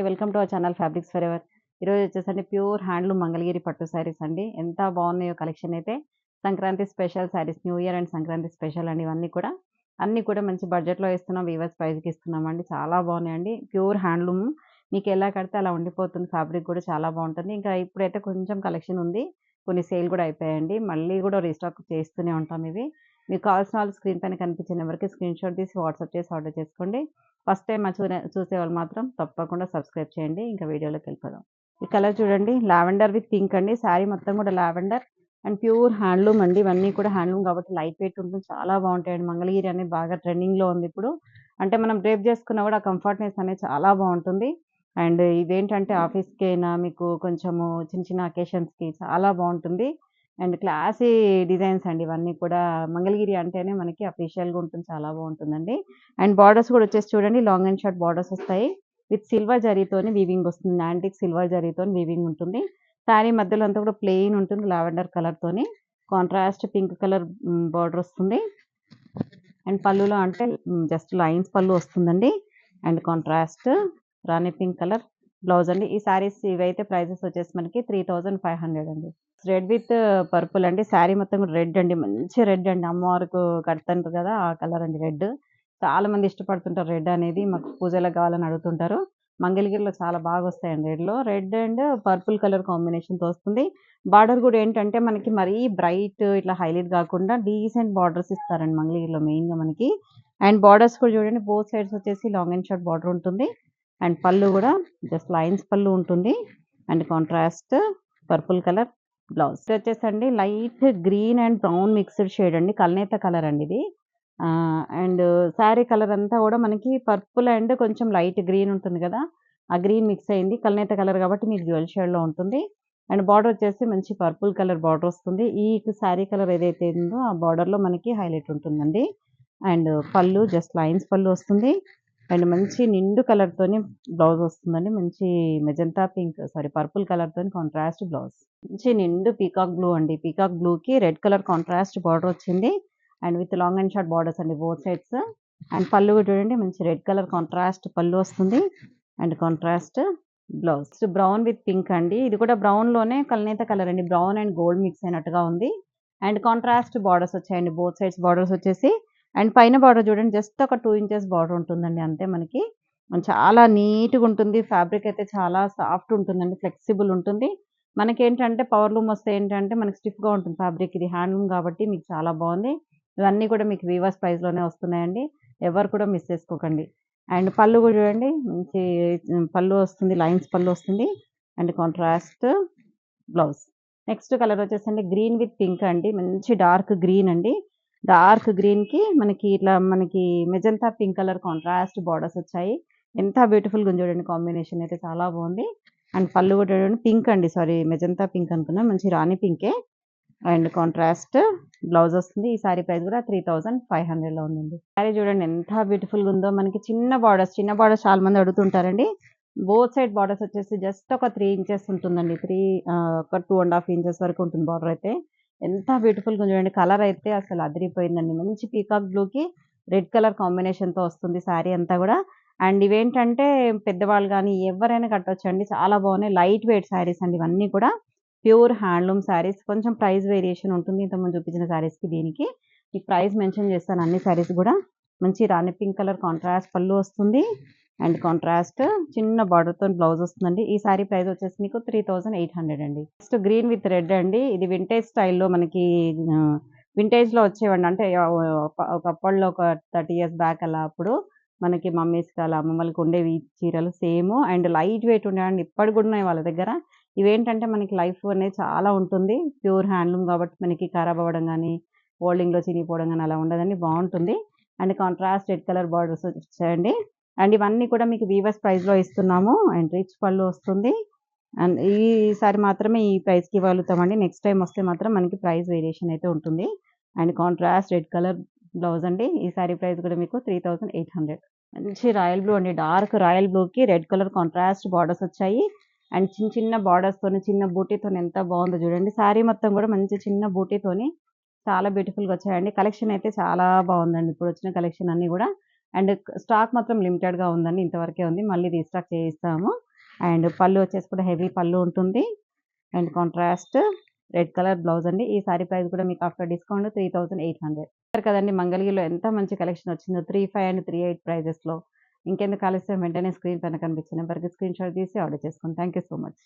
Welcome to our channel fabrics for ever. ఈరోజు వచ్చేసండి pure handloom Mangalagiri పట్టు శారీస్ అండి. ఎంత బాగున్నాయో కలెక్షన్ అయితే. Sankranti special saris, new year and Sankranti special అండి ఇవన్నీ కూడా. అన్నీ కూడా మంచి బడ్జెట్‌లో ఇస్తున్నాం. వీవర్స్ ప్రైస్‌కి ఇస్తున్నామండి. చాలా బాగున్నాయండి. Pure handloom. మీకు ఎలా కడితే అలా ఉండిపోతుంది. ఫ్యాబ్రిక్ కూడా చాలా బాగుంటుంది. ఇంకా ఇప్పుడైతే కొంచెం కలెక్షన్ ఉంది. కొన్ని సేల్ కూడా అయిపోయాయండి. మళ్ళీ కూడా రీస్టాక్ చేస్తూనే ఉంటాం ఇవి. మీకు కావాల్సిన వాళ్ళు స్క్రీన్ పైన కనిపించే నెంబర్‌కి స్క్రీన్‌షాట్ తీసి వాట్సాప్ చేసి ఆర్డర్ చేసుకోండి. ఫస్ట్ టైం మా చూసేవాళ్ళు మాత్రం తప్పకుండా సబ్స్క్రైబ్ చేయండి. ఇంకా వీడియోలోకి వెళ్ళిపోదాం. ఈ కలర్ చూడండి, లావెండర్ విత్ పింక్ అండి. శారీ మొత్తం కూడా లావెండర్ అండ్ ప్యూర్ హ్యాండ్లూమ్ అండి. ఇవన్నీ కూడా హ్యాండ్లూమ్ కాబట్టి లైట్ వెయిట్ ఉంటుంది. చాలా బాగుంటాయండి. మంగళగిరి అనేది బాగా ట్రెండింగ్లో ఉంది ఇప్పుడు. అంటే మనం డ్రేప్ చేసుకున్నా కూడా కంఫర్ట్నెస్ అనేది చాలా బాగుంటుంది. అండ్ ఇదేంటంటే ఆఫీస్కి అయినా మీకు కొంచెము చిన్న చిన్న అకేషన్స్కి చాలా బాగుంటుంది. అండ్ క్లాసీ డిజైన్స్ అండి ఇవన్నీ కూడా. మంగళగిరి అంటేనే మనకి అఫీషియల్గా ఉంటుంది. చాలా బాగుంటుందండి. అండ్ బార్డర్స్ కూడా వచ్చేసి చూడండి, లాంగ్ అండ్ షార్ట్ బార్డర్స్ వస్తాయి. విత్ సిల్వర్ జరీతోని వీవింగ్ వస్తుంది. యాంటిక్ సిల్వర్ జరీతోని వీవింగ్ ఉంటుంది. శారీ మధ్యలో అంతా కూడా ప్లెయిన్ ఉంటుంది. లావెండర్ కలర్ తోని కాంట్రాస్ట్ పింక్ కలర్ బార్డర్ వస్తుంది. అండ్ పళ్ళులో అంటే జస్ట్ లైన్స్ పళ్ళు వస్తుందండి. And contrast Rani pink colour blouse అండి. ఈ శారీస్ ఇవైతే ప్రైజెస్ వచ్చేసి మనకి 3500 అండి. రెడ్ విత్ పర్పుల్ అండి. శారీ మొత్తం కూడా రెడ్ అండి. మంచి రెడ్ అండి. అమ్మవారికి కడతారు కదా ఆ కలర్ అండి రెడ్. చాలా మంది ఇష్టపడుతుంటారు రెడ్ అనేది. మాకు పూజలకు కావాలని అడుగుతుంటారు. మంగళగిరిలో చాలా బాగా వస్తాయండి రెడ్లో. రెడ్ అండ్ పర్పుల్ కలర్ కాంబినేషన్తో వస్తుంది. బార్డర్ కూడా ఏంటంటే మనకి మరీ బ్రైట్ ఇట్లా హైలైట్ కాకుండా డీసెంట్ బార్డర్స్ ఇస్తారండి మంగళగిరిలో మెయిన్గా మనకి. అండ్ బార్డర్స్ కూడా చూడండి, బోత్ సైడ్స్ వచ్చేసి లాంగ్ అండ్ షార్ట్ బార్డర్ ఉంటుంది. అండ్ పళ్ళు కూడా జస్ట్ లైన్స్ పళ్ళు ఉంటుంది. And contrast purple colour blouse. ఇది వచ్చేసండి light green and brown mixed shade అండి. కల్నేత కలర్ అండి ఇది. అండ్ శారీ కలర్ అంతా కూడా మనకి పర్పుల్ అండ్ కొంచెం లైట్ గ్రీన్ ఉంటుంది కదా, ఆ గ్రీన్ మిక్స్ అయింది. కల్నేత కలర్ కాబట్టి మీకు జ్యువెల్ షేడ్లో ఉంటుంది. అండ్ బార్డర్ వచ్చేసి మంచి పర్పుల్ కలర్ బార్డర్ వస్తుంది. ఈ శారీ కలర్ ఏదైతే ఉందో ఆ బార్డర్లో మనకి హైలైట్ ఉంటుందండి. అండ్ పళ్ళు జస్ట్ లైన్స్ పళ్ళు వస్తుంది. అండ్ మంచి నిండు కలర్తోని బ్లౌజ్ వస్తుందండి. మంచి మెజంతా పింక్ పర్పుల్ కలర్తోని కాంట్రాస్ట్ బ్లౌజ్. మంచి నిండు పీకాక్ బ్లూ అండి. పీకాక్ బ్లూకి రెడ్ కలర్ కాంట్రాస్ట్ బార్డర్ వచ్చింది. And with long and short borders అండి బోత్ సైడ్స్. అండ్ పళ్ళు చూడండి, మంచి రెడ్ కలర్ కాంట్రాస్ట్ పళ్ళు వస్తుంది. And contrast blouse. Brown with pink అండి. ఇది కూడా బ్రౌన్ లోనే కల్నేత కలర్ అండి. బ్రౌన్ అండ్ గోల్డ్ మిక్స్ అయినట్టుగా ఉంది. అండ్ కాంట్రాస్ట్ బార్డర్స్ వచ్చాయండి బోత్ సైడ్స్ బార్డర్స్ వచ్చేసి. అండ్ పైన బార్డర్ చూడండి, జస్ట్ ఒక 2 ఇంచెస్ బార్డర్ ఉంటుందండి అంతే మనకి. చాలా నీట్గా ఉంటుంది. ఫ్యాబ్రిక్ అయితే చాలా సాఫ్ట్ ఉంటుందండి, ఫ్లెక్సిబుల్ ఉంటుంది. మనకేంటంటే పవర్ లూమ్ వస్తే ఏంటంటే మనకి స్టిఫ్గా ఉంటుంది ఫ్యాబ్రిక్. ఇది హ్యాండ్లూమ్ కాబట్టి మీకు చాలా బాగుంది. ఇవన్నీ కూడా మీకు వీవర్స్ ప్రైస్లోనే వస్తున్నాయండి. ఎవరు కూడా మిస్ చేసుకోకండి. అండ్ పళ్ళు కూడా చూడండి, మంచి పళ్ళు వస్తుంది, లైన్స్ పళ్ళు వస్తుంది. And contrast blouse. Next colour వచ్చేసండి గ్రీన్ విత్ పింక్ అండి. మంచి డార్క్ గ్రీన్ అండి. డార్క్ గ్రీన్కి మనకి ఇట్లా మనకి magenta pink colour contrast borders వచ్చాయి. ఎంత బ్యూటిఫుల్గా ఉంది చూడండి. కాంబినేషన్ అయితే చాలా బాగుంది. అండ్ పళ్ళు కూడా చూడండి పింక్ అండి. మెజంతా పింక్ అనుకున్నా, మంచి రాణి పింకే. అండ్ కాంట్రాస్ట్ బ్లౌజ్ వస్తుంది. ఈ సారీ ప్రైస్ కూడా 3500లో ఉందండి. సారీ చూడండి ఎంత బ్యూటిఫుల్గా ఉందో. మనకి చిన్న బార్డర్స్ చాలా మంది అడుగుతుంటారండి. బోత్ సైడ్ బార్డర్స్ వచ్చేసి జస్ట్ ఒక 3 ఇంచెస్ ఉంటుందండి. ఒక 2.5 ఇంచెస్ వరకు ఉంటుంది బార్డర్ అయితే. ఎంత బ్యూటిఫుల్గా చూడండి. కలర్ అయితే అసలు అదిరిపోయిందండి. మంచి పీకాక్ బ్లూకి రెడ్ కలర్ కాంబినేషన్తో వస్తుంది శారీ అంతా కూడా. అండ్ ఇవేంటంటే పెద్దవాళ్ళు కానీ ఎవరైనా కట్టొచ్చండి. చాలా బాగున్నాయి. లైట్ వెయిట్ శారీస్ అండి ఇవన్నీ కూడా. Pure handloom saris. కొంచెం ప్రైస్ వేరియేషన్ ఉంటుంది ఇంతకుముందు చూపించిన శారీస్కి దీనికి. మీకు ప్రైస్ మెన్షన్ చేస్తాను అన్ని శారీస్ కూడా. మంచి రాణి పింక్ కలర్ కాంట్రాస్ట్ పళ్ళు వస్తుంది. అండ్ కాంట్రాస్ట్ చిన్న బార్డర్తో బ్లౌజ్ వస్తుందండి. ఈ శారీ ప్రైస్ వచ్చేసి మీకు 3800 అండి. నెక్స్ట్ గ్రీన్ విత్ రెడ్ అండి. ఇది వింటేజ్ స్టైల్లో మనకి వింటేజ్లో వచ్చేవండి. అంటే ఒకప్పట్లో ఒక 30 ఇయర్స్ బ్యాక్ అలా అప్పుడు మనకి మమ్మీస్కి అలా అమ్మమ్మలకి ఉండేవి చీరలు సేమ్. అండ్ లైట్ వెయిట్ ఉండేవండి. ఇప్పటికి కూడా ఉన్నాయి వాళ్ళ దగ్గర. ఇవేంటంటే మనకి లైఫ్ అనేది చాలా ఉంటుంది. ప్యూర్ హ్యాండ్లూమ్ కాబట్టి మనకి ఖరాబ్ అవ్వడం కానీ, ఫోల్డింగ్లో చినిగిపోవడం కానీ అలా ఉండదండి, బాగుంటుంది. And contrast red colour borders వచ్చాయండి. అండ్ ఇవన్నీ కూడా మీకు వీవర్స్ ప్రైస్లో ఇస్తున్నాము. అండ్ రిచ్ పళ్ళు వస్తుంది. అండ్ ఈసారి మాత్రమే ఈ ప్రైస్కి ఇవ్వగలుగుతామండి. నెక్స్ట్ టైం వస్తే మాత్రం మనకి ప్రైస్ వేరియేషన్ అయితే ఉంటుంది. And contrast red colour blouse అండి. ఈ సారీ ప్రైస్ కూడా మీకు 3800. మంచి రాయల్ బ్లూ అండి. డార్క్ రాయల్ బ్లూకి రెడ్ కలర్ కాంట్రాస్ట్ బార్డర్స్ వచ్చాయి. అండ్ చిన్న చిన్న బార్డర్స్తోని చిన్న బూటీతోని ఎంత బాగుందో చూడండి. శారీ మొత్తం కూడా మంచి చిన్న బూటీతోని చాలా బ్యూటిఫుల్గా వచ్చాయండి. కలెక్షన్ అయితే చాలా బాగుందండి. ఇప్పుడు వచ్చిన కలెక్షన్ అన్నీ కూడా. అండ్ స్టాక్ మాత్రం లిమిటెడ్గా ఉందండి. ఇంతవరకే ఉంది. మళ్ళీ రీస్టాక్ చేయిస్తాము. అండ్ పళ్ళు వచ్చేసి కూడా హెవీ పళ్ళు ఉంటుంది. And contrast red colour blouse అండి. ఈ సారీ ప్రైస్ కూడా మీకు ఆఫ్టర్ డిస్కౌంట్ 3800. కదండి మంగళగిరిలో ఎంత మంచి కలెక్షన్ వచ్చిందో 35 అండ్ 38 ప్రైజెస్లో. ఇంకెందుకు ఆలస్యం వెంటనే స్క్రీన్ పైన కనిపించే నెంబర్కి స్క్రీన్ షాట్ తీసి ఆర్డర్ చేసుకోండి. Thank you so much.